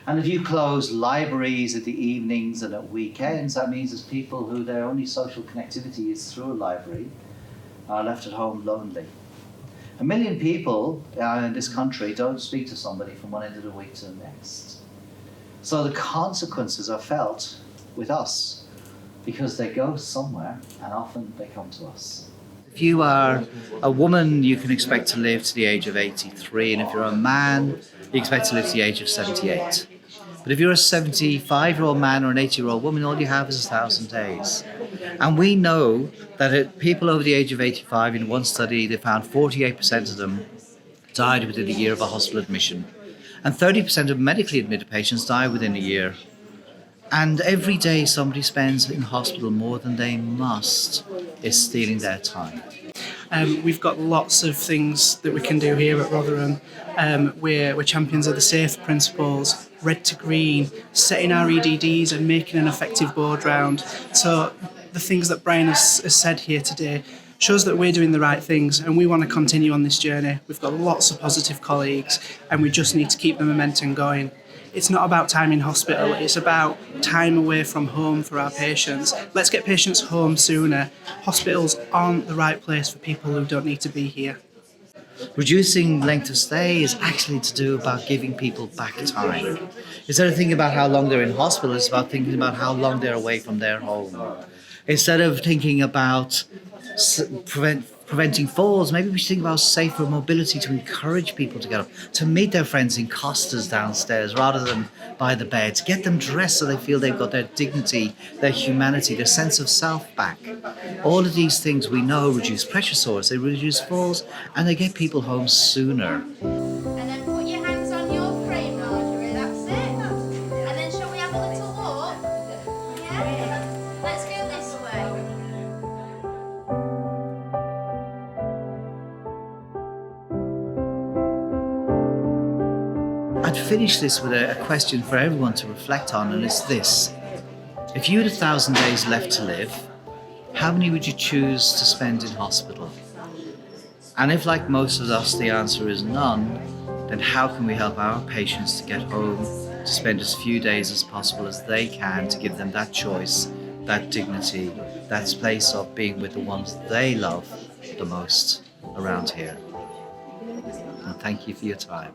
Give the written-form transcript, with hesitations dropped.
And if you close libraries at the evenings and at weekends, that means there's people who their only social connectivity is through a library are left at home lonely. 1 million people in this country don't speak to somebody from one end of the week to the next. So the consequences are felt with us because they go somewhere and often they come to us. If you are a woman, you can expect to live to the age of 83, and if you're a man, you expect to live to the age of 78. But if you're a 75-year-old man or an 80-year-old woman, all you have is 1,000 days. And we know that people over the age of 85, in one study, they found 48% of them died within a year of a hospital admission. And 30% of medically admitted patients die within a year. And every day somebody spends in hospital more than they must is stealing their time. We've got lots of things that we can do here at Rotherham. We're champions of the SAFE principles, red to green, setting our EDDs and making an effective board round. So the things that Brian has said here today shows that we're doing the right things and we want to continue on this journey. We've got lots of positive colleagues and we just need to keep the momentum going. It's not about time in hospital, it's about time away from home for our patients. Let's get patients home sooner. Hospitals aren't the right place for people who don't need to be here. Reducing length of stay is actually to do about giving people back time. Instead of thinking about how long they're in hospital, it's about thinking about how long they're away from their home. Instead of thinking about preventing falls, maybe we should think about safer mobility to encourage people to get up, to meet their friends in Costas downstairs rather than by the bed, to get them dressed so they feel they've got their dignity, their humanity, their sense of self back. All of these things we know reduce pressure sores, they reduce falls, and they get people home sooner. And then put your hands on your frame, Honorary, that's it. And then shall we have a little walk? Yeah? Let's go this way. I'd finish this with a question for everyone to reflect on, and it's this. If you had 1,000 days left to live, how many would you choose to spend in hospital? And if, like most of us, the answer is none, then how can we help our patients to get home, to spend as few days as possible as they can, to give them that choice, that dignity, that place of being with the ones they love the most around here? And thank you for your time.